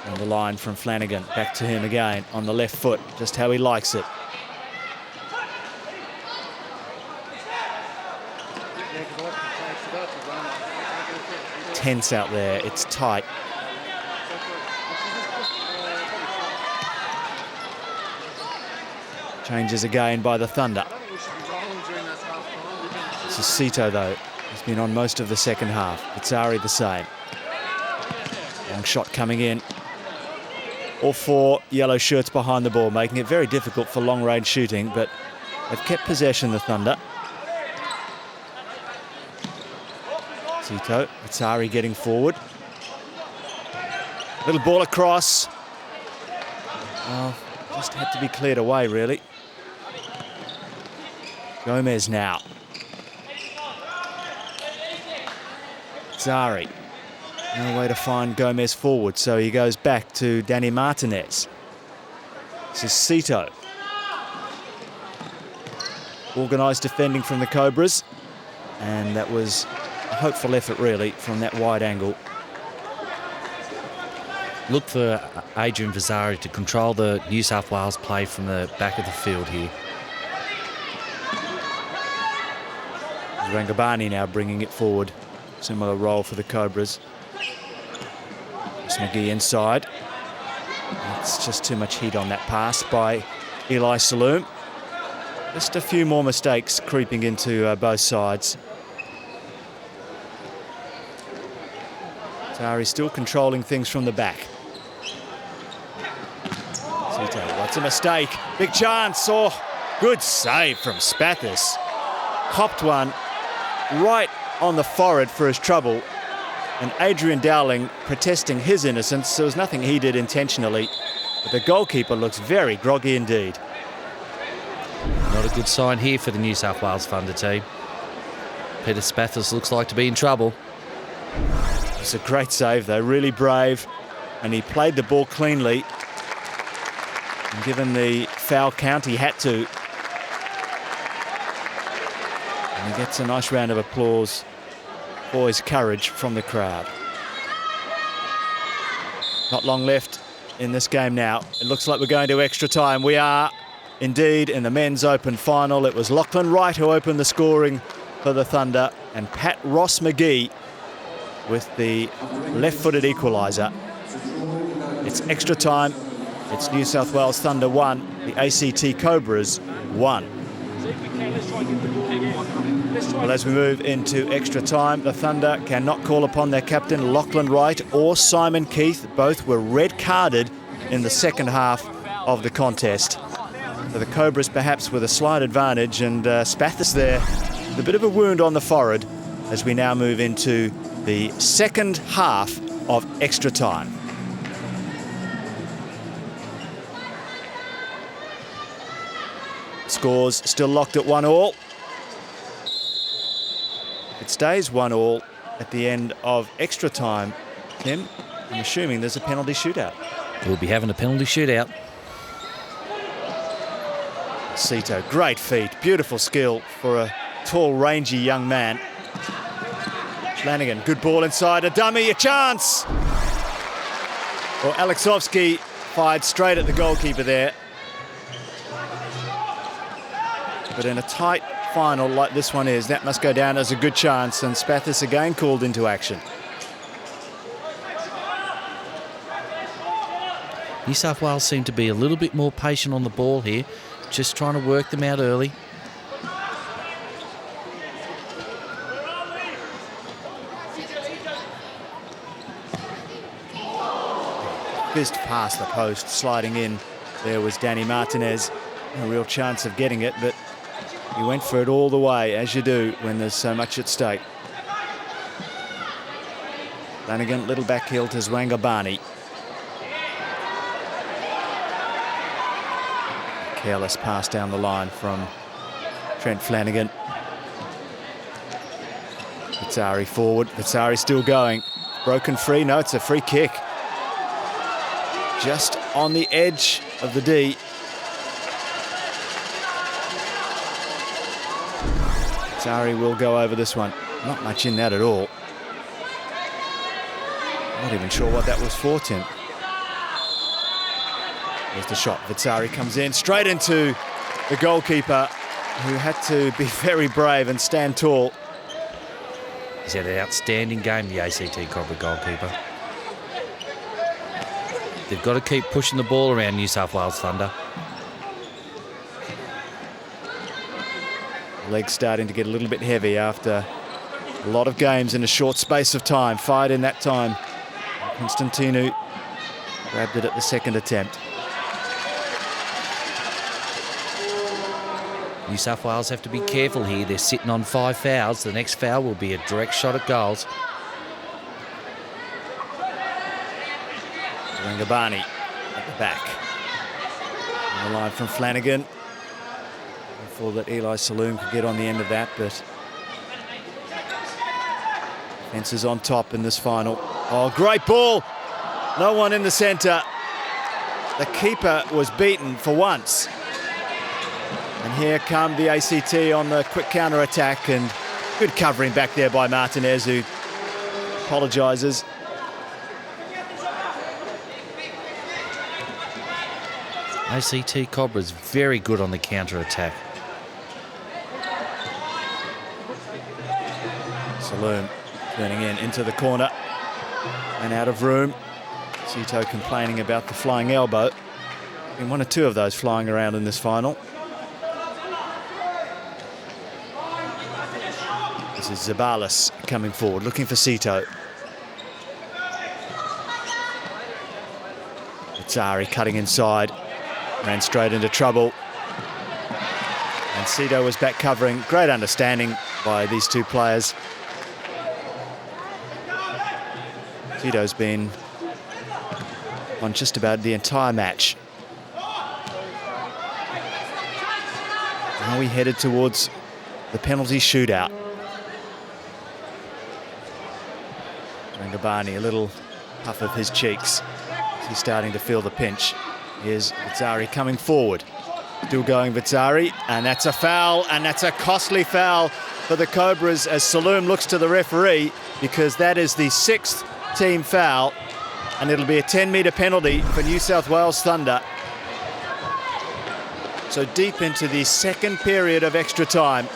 On the line from Flanagan, back to him again on the left foot, just how he likes it. Tense out there, it's tight. Changes again by the Thunder. This is Sito, though. He's been on most of the second half. Pizzari the same. Long shot coming in. All four yellow shirts behind the ball, making it very difficult for long-range shooting, but they've kept possession, the Thunder. Sito, Pizzari getting forward. Little ball across. Oh, just had to be cleared away, really. Gomez now. Pizzari. No way to find Gomez forward, so he goes back to Danny Martinez. This is Sito. Organised defending from the Cobras, and that was a hopeful effort, really, from that wide angle. Look for Adrian Pizzari to control the New South Wales play from the back of the field here. Rangabani now bringing it forward. Similar role for the Cobras. McGee inside. It's just too much heat on that pass by Eli Saloom. Just a few more mistakes creeping into both sides. Tari still controlling things from the back. Sito, what's a mistake? Big chance. Oh, good save from Spathis. Copped one right on the forehead for his trouble. And Adrian Dowling protesting his innocence. There was nothing he did intentionally. But the goalkeeper looks very groggy indeed. Not a good sign here for the New South Wales Thunder team. Peter Spathis looks like to be in trouble. It's a great save, though, really brave. And he played the ball cleanly. And given the foul count, he had to. And he gets a nice round of applause for his courage from the crowd. Not long left in this game now. It looks like we're going to extra time. We are indeed in the men's open final. It was Lachlan Wright who opened the scoring for the Thunder, and Pat Ross-McGee with the left-footed equaliser. It's extra time. It's New South Wales Thunder 1, the ACT Cobras 1. Well, as we move into extra time, the Thunder cannot call upon their captain, Lachlan Wright, or Simon Keith. Both were red-carded in the second half of the contest. So the Cobras perhaps with a slight advantage, and Spathis there with a bit of a wound on the forehead as we now move into the second half of extra time. Scores still locked at 1-1. It stays 1-1 at the end of extra time. Tim, I'm assuming there's a penalty shootout. We'll be having a penalty shootout. Sito, great feet, beautiful skill for a tall, rangy young man. Flanagan, good ball inside, a dummy, a chance! Well, Alexovsky fired straight at the goalkeeper there. But in a tight final like this one is, that must go down as a good chance, and Spathis again called into action. New South Wales seem to be a little bit more patient on the ball here, just trying to work them out early. Fist past the post, sliding in. There was Danny Martinez. No real chance of getting it, but he went for it all the way, as you do when there's so much at stake. Flanagan, little back heel to Zwangabani. Careless pass down the line from Trent Flanagan. Pizzari forward. Pizzari still going. Broken free. No, it's a free kick. Just on the edge of the D. Pizzari will go over this one. Not much in that at all. Not even sure what that was for, Tim. There's the shot. Vitsari comes in straight into the goalkeeper, who had to be very brave and stand tall. He's had an outstanding game, the ACT Cobra goalkeeper. They've got to keep pushing the ball around New South Wales Thunder. Legs starting to get a little bit heavy after a lot of games in a short space of time. Fired in that time. Constantinu grabbed it at the second attempt. New South Wales have to be careful here. They're sitting on 5 fouls. The next foul will be a direct shot at goals. Rangabani at the back. On the line from Flanagan. I thought that Eli Saloom could get on the end of that, but Fence is on top in this final. Oh, great ball. No one in the centre. The keeper was beaten for once. And here come the ACT on the quick counter-attack, and good covering back there by Martinez, who apologises. ACT Cobras very good on the counter-attack. Saloom turning into the corner and out of room. Sito complaining about the flying elbow. Been 1 or 2 of those flying around in this final. This is Zabalis coming forward, looking for Sito. Vitsari cutting inside, ran straight into trouble. And Sito was back covering. Great understanding by these two players. Sito's been on just about the entire match. Now we headed towards the penalty shootout. Rangabani, a little puff of his cheeks. He's starting to feel the pinch. Here's Vitsari coming forward. Still going Vitsari, and that's a foul, and that's a costly foul for the Cobras as Saloom looks to the referee, because that is the 6th team foul, and it'll be a 10-metre penalty for New South Wales Thunder. So deep into the second period of extra time,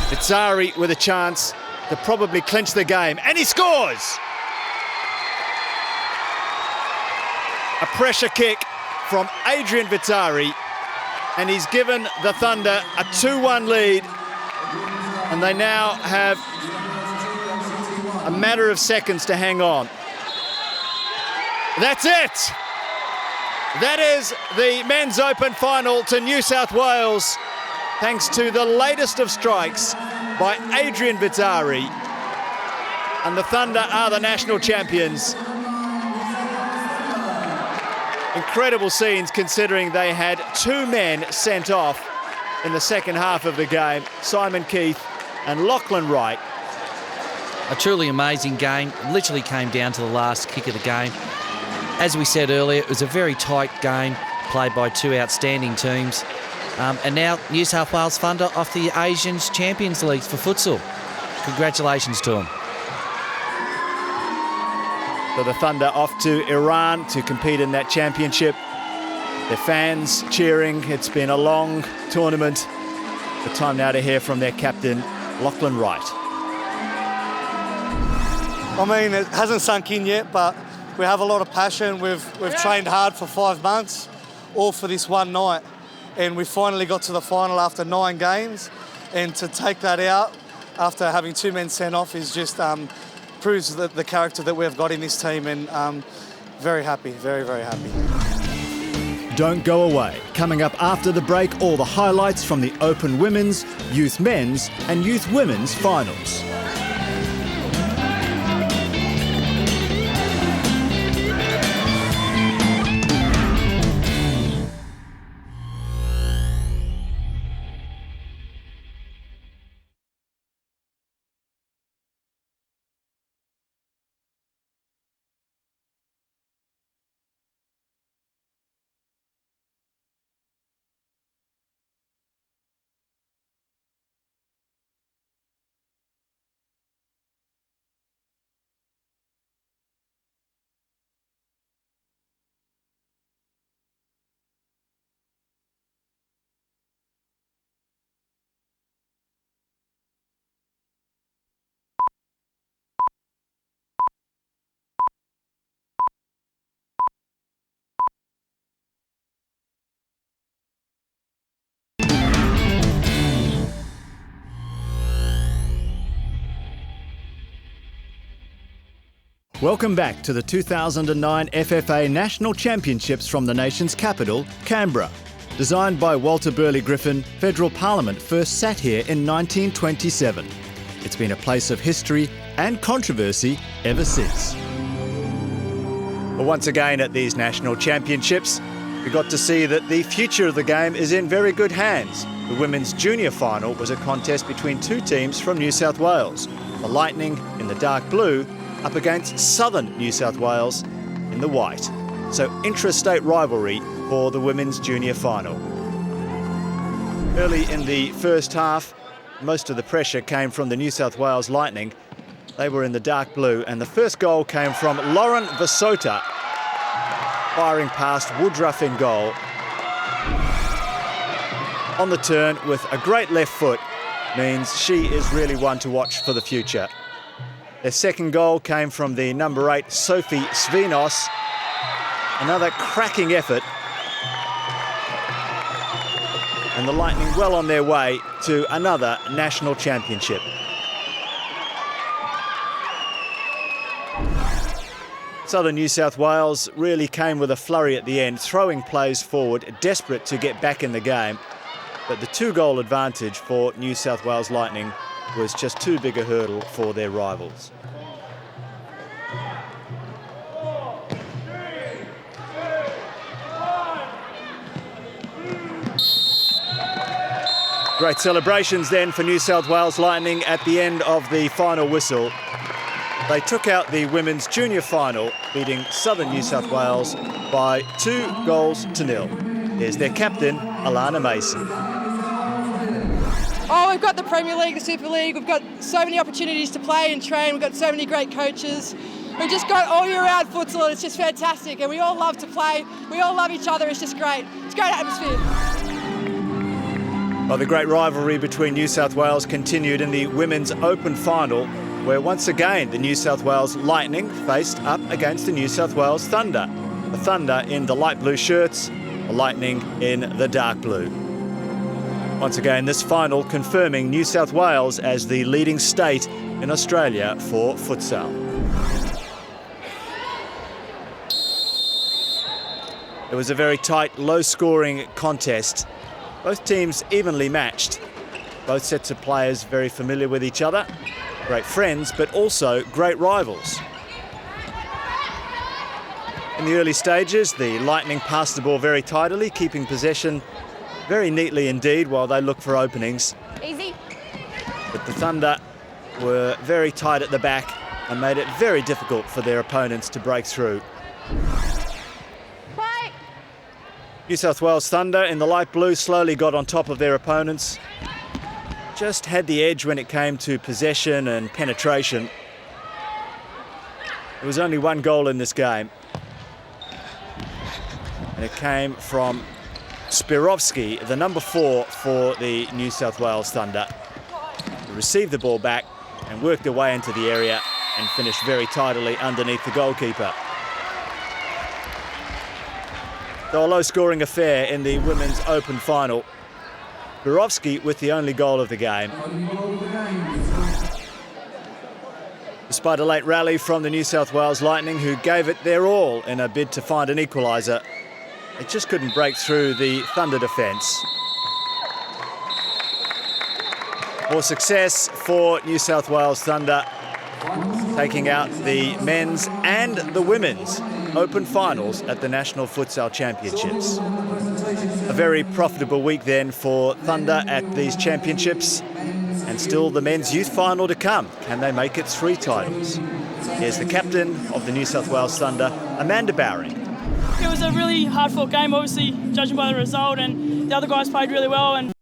Vitsari with a chance to probably clinch the game, and he scores! A pressure kick from Adrian Vitsari, and he's given the Thunder a 2-1 lead, and they now have a matter of seconds to hang on. That's it! That is the Men's Open final to New South Wales, thanks to the latest of strikes by Adrian Vitsari, and the Thunder are the national champions. Incredible scenes considering they had 2 men sent off in the second half of the game, Simon Keith and Lachlan Wright. A truly amazing game. Literally came down to the last kick of the game. As we said earlier, it was a very tight game played by 2 outstanding teams. And now New South Wales Thunder off the Asians Champions League for futsal. Congratulations to them. So the Thunder off to Iran to compete in that championship. Their fans cheering. It's been a long tournament. The time now to hear from their captain, Lachlan Wright. I mean, it hasn't sunk in yet, but we have a lot of passion. We've trained hard for 5 months, all for this one night. And we finally got to the final after 9 games. And to take that out after having 2 men sent off is just proves the character that we've got in this team, and very happy, very, very happy. Don't go away. Coming up after the break, all the highlights from the Open Women's, Youth Men's and Youth Women's finals. Welcome back to the 2009 FFA National Championships from the nation's capital, Canberra. Designed by Walter Burley Griffin, Federal Parliament first sat here in 1927. It's been a place of history and controversy ever since. Well, once again at these national championships, we got to see that the future of the game is in very good hands. The women's junior final was a contest between two teams from New South Wales. The Lightning in the dark blue up against Southern New South Wales in the white. So intrastate rivalry for the women's junior final. Early in the first half, most of the pressure came from the New South Wales Lightning. They were in the dark blue, and the first goal came from Lauren Vasota, firing past Woodruff in goal. On the turn with a great left foot means she is really one to watch for the future. Their second goal came from the number 8, Sophie Svinos. Another cracking effort. And the Lightning well on their way to another national championship. Southern New South Wales really came with a flurry at the end, throwing plays forward, desperate to get back in the game. But the 2-goal advantage for New South Wales Lightning was just too big a hurdle for their rivals. Great celebrations then for New South Wales Lightning at the end of the final whistle. They took out the women's junior final, beating Southern New South Wales by 2-0. There's their captain, Alana Mason. Oh, we've got the Premier League, the Super League, we've got so many opportunities to play and train, we've got so many great coaches. We've just got all year round futsal and it's just fantastic, and we all love to play, we all love each other, it's just great. It's a great atmosphere. Well, the great rivalry between New South Wales continued in the Women's Open Final, where once again the New South Wales Lightning faced up against the New South Wales Thunder. The Thunder in the light blue shirts, the Lightning in the dark blue. Once again, this final confirming New South Wales as the leading state in Australia for futsal. It was a very tight, low-scoring contest. Both teams evenly matched. Both sets of players very familiar with each other. Great friends, but also great rivals. In the early stages, the Lightning passed the ball very tidily, keeping possession very neatly indeed while they look for openings. Easy. But the Thunder were very tight at the back and made it very difficult for their opponents to break through. Play. New South Wales Thunder in the light blue slowly got on top of their opponents. Just had the edge when it came to possession and penetration. There was only one goal in this game, and it came from Spirovsky, the number 4 for the New South Wales Thunder, who received the ball back and worked their way into the area and finished very tidily underneath the goalkeeper. So a low-scoring affair in the Women's Open Final. Spirovsky with the only goal of the game. Despite a late rally from the New South Wales Lightning, who gave it their all in a bid to find an equaliser, they just couldn't break through the Thunder defence. More success for New South Wales Thunder, taking out the men's and the women's Open Finals at the National Futsal Championships. A very profitable week then for Thunder at these championships, and still the men's youth final to come. Can they make it 3 titles? Here's the captain of the New South Wales Thunder, Amanda Bowring. It was a really hard-fought game, obviously, judging by the result, and the other guys played really well, and